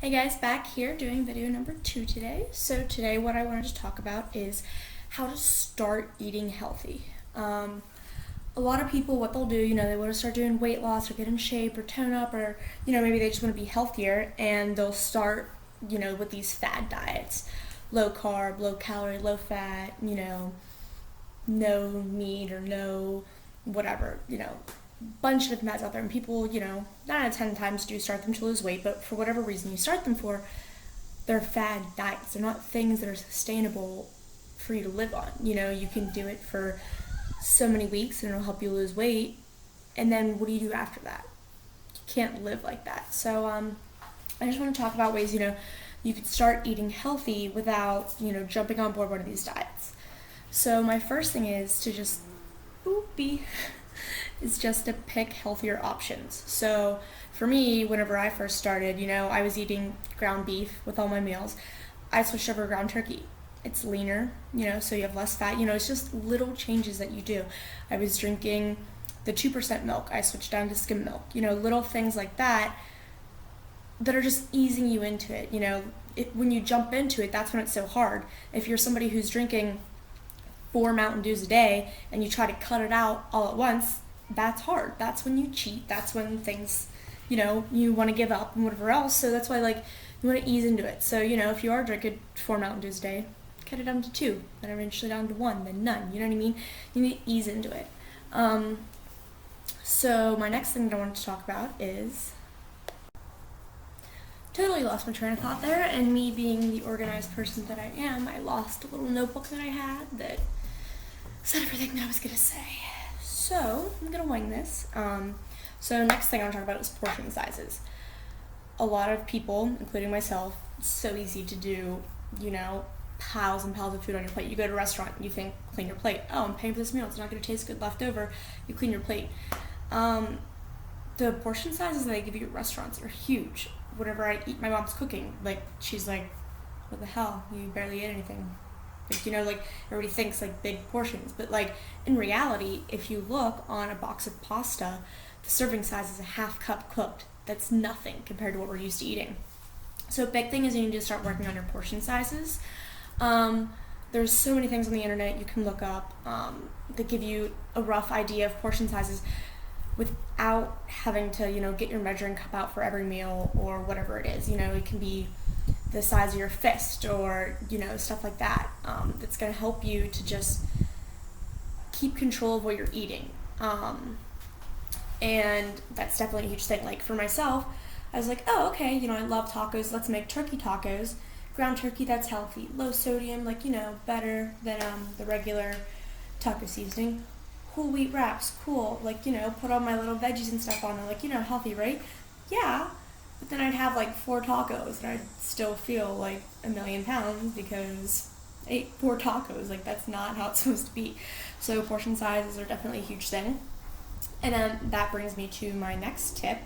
Hey guys, back here doing video number 2 today. So today what I wanted to talk about is how to start eating healthy. A lot of people, what they'll do, they want to start doing weight loss or get in shape or tone up or, maybe they just want to be healthier and they'll start, with these fad diets. Low carb, low calorie, low fat, no meat or no whatever, bunch of different fads out there, and people, 9 out of 10 times do start them to lose weight, but for whatever reason you start them for, they're fad diets. They're not things that are sustainable for you to live on. You can do it for so many weeks and it'll help you lose weight, and then what do you do after that? You can't live like that. So I just want to talk about ways, you could start eating healthy without, jumping on board one of these diets. So my first thing is to just is just to pick healthier options. So for me, whenever I first started, I was eating ground beef with all my meals. I switched over to ground turkey. It's leaner, so you have less fat. It's just little changes that you do. I was drinking the 2% milk. I switched down to skim milk. Little things like that are just easing you into it. When you jump into it, that's when it's so hard. If you're somebody who's drinking 4 Mountain Dews a day and you try to cut it out all at once, that's hard. That's when you cheat. That's when things, you want to give up and whatever else. So that's why, you want to ease into it. So, if you are drinking 4 Mountain Dews a day, cut it down to 2, then eventually down to 1, then none. You know what I mean? You need to ease into it. So my next thing that I wanted to talk about is, totally lost my train of thought there, and me being the organized person that I am, I lost a little notebook that I had that said everything that I was going to say. So I'm going to wing this. So next thing I want to talk about is portion sizes. A lot of people, including myself, it's so easy to do, piles and piles of food on your plate. You go to a restaurant, you think, clean your plate. Oh, I'm paying for this meal, it's not going to taste good left over. You clean your plate. The portion sizes that they give you at restaurants are huge. Whenever I eat my mom's cooking, she's like, what the hell, you barely ate anything. Everybody thinks big portions, but in reality, if you look on a box of pasta, the serving size is a half cup cooked. That's nothing compared to what we're used to eating. So big thing is you need to start working on your portion sizes. There's so many things on the internet you can look up that give you a rough idea of portion sizes without having to, get your measuring cup out for every meal or whatever it is. It can be the size of your fist or, stuff like that. That's going to help you to just keep control of what you're eating. And that's definitely a huge thing. For myself, I was like, oh, okay, I love tacos. Let's make turkey tacos. Ground turkey, that's healthy. Low sodium, better than the regular taco seasoning. Whole wheat wraps, cool. Put all my little veggies and stuff on them. Healthy, right? Yeah. But then I'd have 4 tacos and I'd still feel like 1,000,000 pounds because I ate 4 tacos. That's not how it's supposed to be. So portion sizes are definitely a huge thing. And then that brings me to my next tip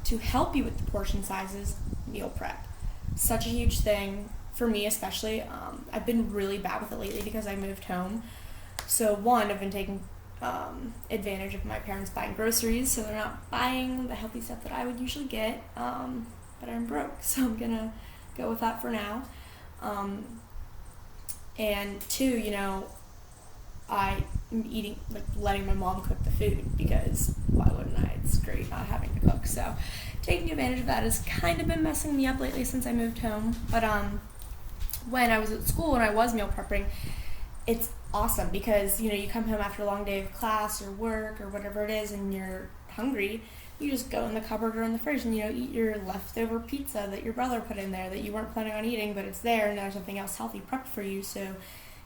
to help you with the portion sizes: meal prep. Such a huge thing for me, especially. I've been really bad with it lately because I moved home. So one, I've been taking advantage of my parents buying groceries, so they're not buying the healthy stuff that I would usually get, but I'm broke, so I'm gonna go with that for now. And 2, I am eating, letting my mom cook the food, because why wouldn't I? It's great not having to cook. So taking advantage of that has kind of been messing me up lately since I moved home. But when I was at school and I was meal prepping, it's awesome because, you come home after a long day of class or work or whatever it is and you're hungry. You just go in the cupboard or in the fridge and, eat your leftover pizza that your brother put in there that you weren't planning on eating, but it's there and there's something else healthy prepped for you, so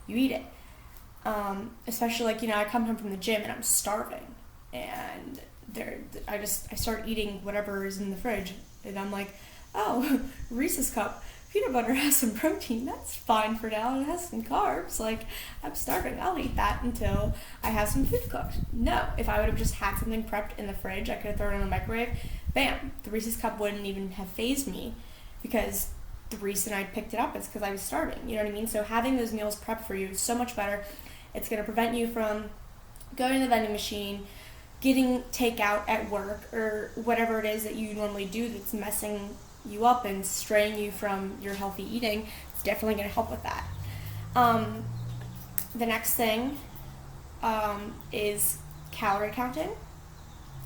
you eat it. Especially I come home from the gym and I'm starving and I start eating whatever is in the fridge and I'm like, oh, Reese's cup. Peanut butter has some protein, that's fine for now, it has some carbs, I'm starving, I'll eat that until I have some food cooked. No, if I would have just had something prepped in the fridge, I could have thrown it in the microwave, bam, the Reese's cup wouldn't even have fazed me, because the reason I picked it up is because I was starving, you know what I mean? So having those meals prepped for you is so much better. It's going to prevent you from going to the vending machine, getting takeout at work, or whatever it is that you normally do that's messing you up and straying you from your healthy eating, it's definitely going to help with that. The next thing is calorie counting.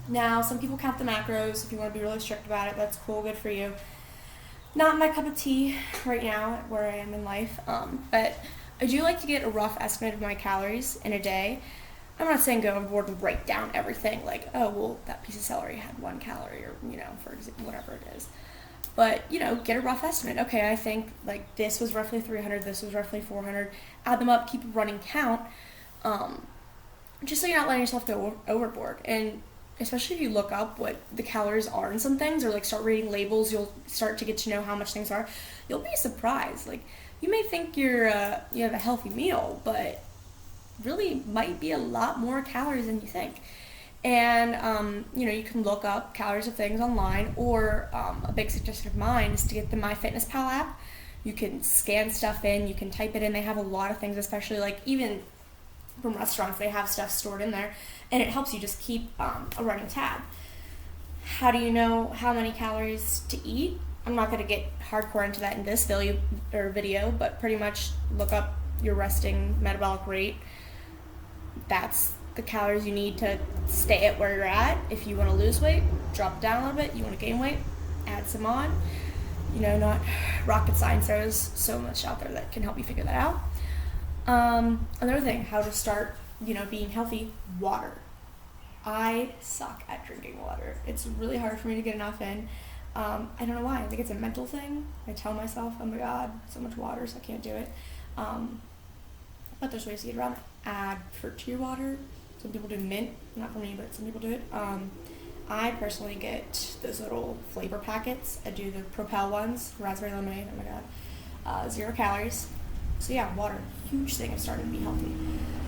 Now, some people count the macros. If you want to be really strict about it, that's cool, good for you. Not my cup of tea right now, where I am in life, but I do like to get a rough estimate of my calories in a day. I'm not saying go overboard and break down everything, like, oh, well, that piece of celery had 1 calorie, or, for example, whatever it is. But, get a rough estimate. Okay, I think, like, this was roughly 300, this was roughly 400. Add them up, keep a running count, just so you're not letting yourself go overboard. And especially if you look up what the calories are in some things, or, like, start reading labels, you'll start to get to know how much things are. You'll be surprised. Like, you may think you have a healthy meal, but really might be a lot more calories than you think. And you can look up calories of things online, or a big suggestion of mine is to get the MyFitnessPal app. You can scan stuff in, you can type it in. They have a lot of things, especially like even from restaurants, they have stuff stored in there, and it helps you just keep a running tab. How do you know how many calories to eat? I'm not going to get hardcore into that in this video, but pretty much look up your resting metabolic rate. That's the calories you need to stay at where you're at. If you want to lose weight, drop it down a little bit. You want to gain weight, add some on. Not rocket science. There's so much out there that can help you figure that out. Another thing, how to start, being healthy, water. I suck at drinking water. It's really hard for me to get enough in. I don't know why. I think it's a mental thing. I tell myself, oh my god, so much water, so I can't do it. But there's ways to get around it. Add fruit to your water. Some people do mint. Not for me, but some people do it. I personally get those little flavor packets. I do the Propel ones, raspberry lemonade. Oh my god, 0 calories. So yeah, water, huge thing of starting to be healthy.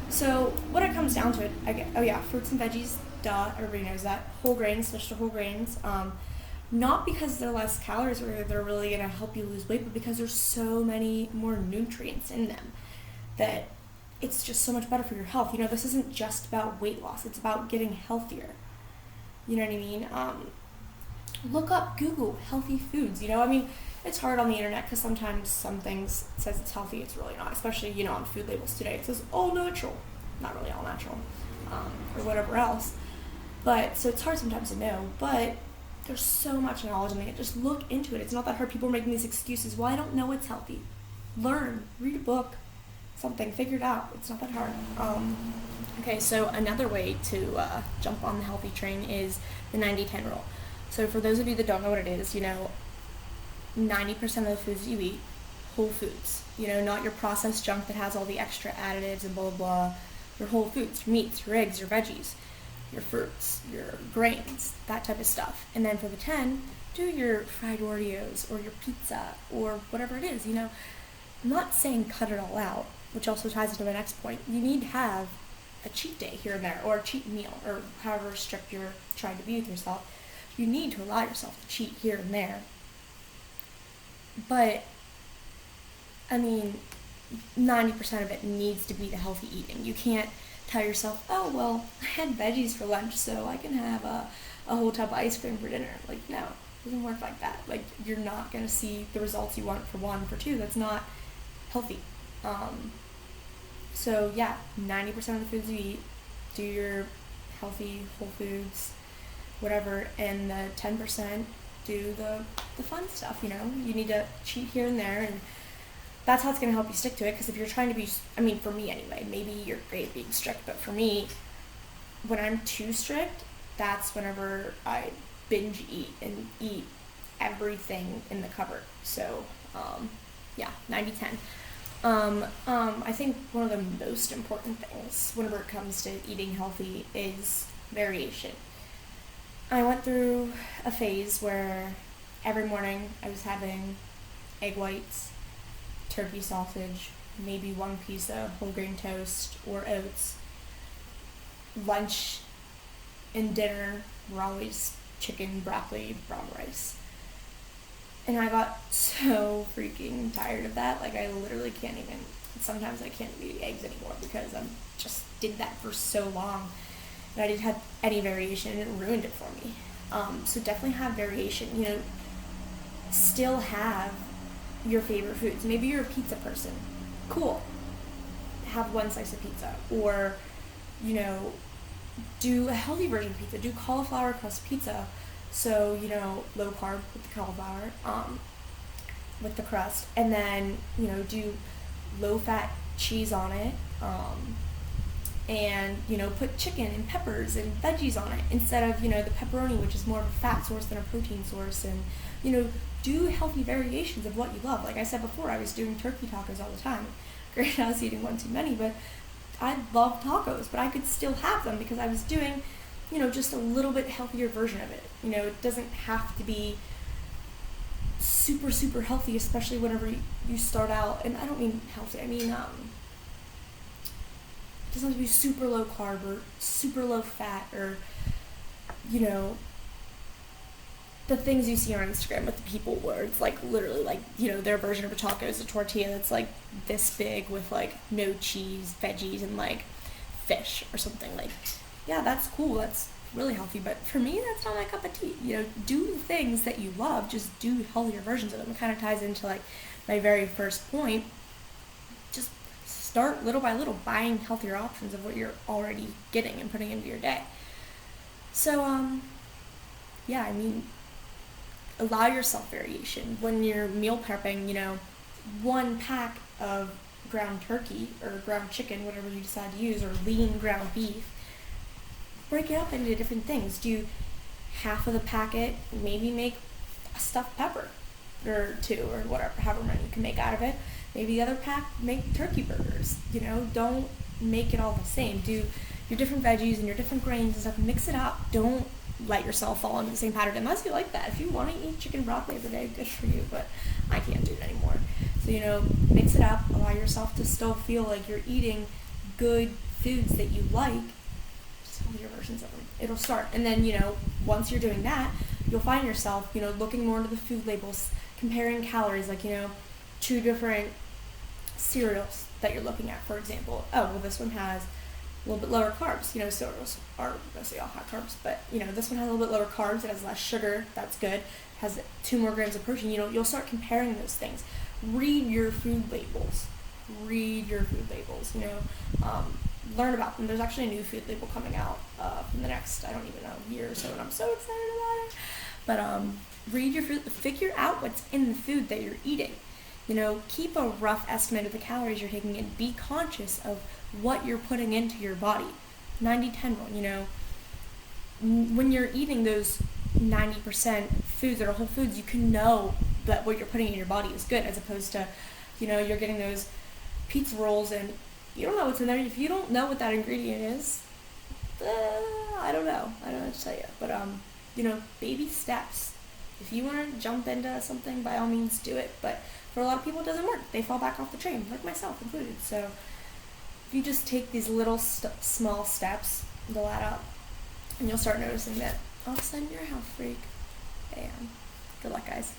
So when it comes down to it, fruits and veggies. Duh, everybody knows that. Whole grains, switch to whole grains. Not because they're less calories or they're really gonna help you lose weight, but because there's so many more nutrients in them that it's just so much better for your health. This isn't just about weight loss. It's about getting healthier. You know what I mean? Look up, Google healthy foods. It's hard on the internet because sometimes some things it says it's healthy, it's really not. Especially, on food labels today. It says all natural. Not really all natural. Or whatever else. But, so it's hard sometimes to know. But there's so much knowledge in it. Just look into it. It's not that hard. People are making these excuses. Well, I don't know what's healthy. Learn. Read a book. Something, figure it out. It's not that hard. Okay, so another way to jump on the healthy train is the 90-10 rule. So for those of you that don't know what it is, 90% of the foods you eat, whole foods. Not your processed junk that has all the extra additives and blah, blah, blah. Your whole foods, your meats, your eggs, your veggies, your fruits, your grains, that type of stuff. And then for the 10, do your fried Oreos or your pizza or whatever it is. I'm not saying cut it all out, which also ties into my next point. You need to have a cheat day here and there, or a cheat meal, or however strict you're trying to be with yourself. You need to allow yourself to cheat here and there. But, 90% of it needs to be the healthy eating. You can't tell yourself, oh, well, I had veggies for lunch, so I can have a whole tub of ice cream for dinner. Like, no, it doesn't work like that. Like, you're not going to see the results you want for 1, for 2. That's not healthy. So yeah, 90% of the foods you eat, do your healthy whole foods, whatever, and the 10% do the fun stuff. You need to cheat here and there, and that's how it's going to help you stick to it. Because if you're trying to be, for me anyway, maybe you're great at being strict, but for me, when I'm too strict, that's whenever I binge eat and eat everything in the cupboard. So yeah, 90-10. I think one of the most important things whenever it comes to eating healthy is variation. I went through a phase where every morning I was having egg whites, turkey sausage, maybe 1 piece of whole grain toast or oats. Lunch and dinner were always chicken, broccoli, brown rice. And I got so freaking tired of that. Like, I literally sometimes I can't eat eggs anymore because I just did that for so long. And I didn't have any variation, and it ruined it for me. So definitely have variation. still have your favorite foods. Maybe you're a pizza person. Cool. Have one slice of pizza. Or, you know, do a healthy version of pizza. Do cauliflower crust pizza. So, you know, low carb with the cauliflower, with the crust. And then, you know, do low fat cheese on it. And, you know, put chicken and peppers and veggies on it instead of, you know, the pepperoni, which is more of a fat source than a protein source. And, you know, do healthy variations of what you love. Like I said before, I was doing turkey tacos all the time. Granted, I was eating one too many, but I love tacos, but I could still have them because I was doing, you know, just a little bit healthier version of it. You know, it doesn't have to be super, super healthy, especially whenever you start out. And I don't mean healthy, I mean, it doesn't have to be super low carb or super low fat or, you know, the things you see on Instagram with the people where it's like literally like, you know, their version of a taco is a tortilla that's like this big with like no cheese, veggies, and like fish or something. Like, yeah, that's cool. That's really healthy. But for me, that's not my cup of tea. You know, do the things that you love. Just do healthier versions of them. It kind of ties into like my very first point. Just start little by little buying healthier options of what you're already getting and putting into your day. So, yeah, I mean, allow yourself variation. When you're meal prepping, you know, one pack of ground turkey or ground chicken, whatever you decide to use, or lean ground beef, break it up into different things. Do half of the packet, maybe make a stuffed pepper or two or whatever, however many you can make out of it. Maybe the other pack, make turkey burgers. You know, don't make it all the same. Do your different veggies and your different grains and stuff, mix it up. Don't let yourself fall into the same pattern unless you like that. If you want to eat chicken broccoli every day, good for you, but I can't do it anymore. So, you know, mix it up, allow yourself to still feel like you're eating good foods that you like, just healthier versions of them. It'll start. And then, you know, once you're doing that, you'll find yourself, you know, looking more into the food labels, comparing calories, like, you know, 2 different cereals that you're looking at, for example. Oh, well, this one has a little bit lower carbs. You know, cereals are mostly all high carbs, but, you know, this one has a little bit lower carbs. It has less sugar. That's good. Has 2 more grams of protein. You know, you'll start comparing those things. Read your food labels. Read your food labels. You know, learn about them. There's actually a new food label coming out in the next, I don't even know, year or so, and I'm so excited about it. But read your food. Figure out what's in the food that you're eating. You know, keep a rough estimate of the calories you're taking and be conscious of what you're putting into your body. 90-10 rule, you know. When you're eating those 90% foods that are whole foods, you can know that what you're putting in your body is good, as opposed to, you know, you're getting those pizza rolls and you don't know what's in there. If you don't know what that ingredient is, I don't know. I don't know what to tell you. But, you know, baby steps. If you want to jump into something, by all means do it. But for a lot of people, it doesn't work. They fall back off the train, like myself included. So if you just take these little small steps, they'll add up. And you'll start noticing that all of a sudden you're a health freak. Bam. Good luck, guys.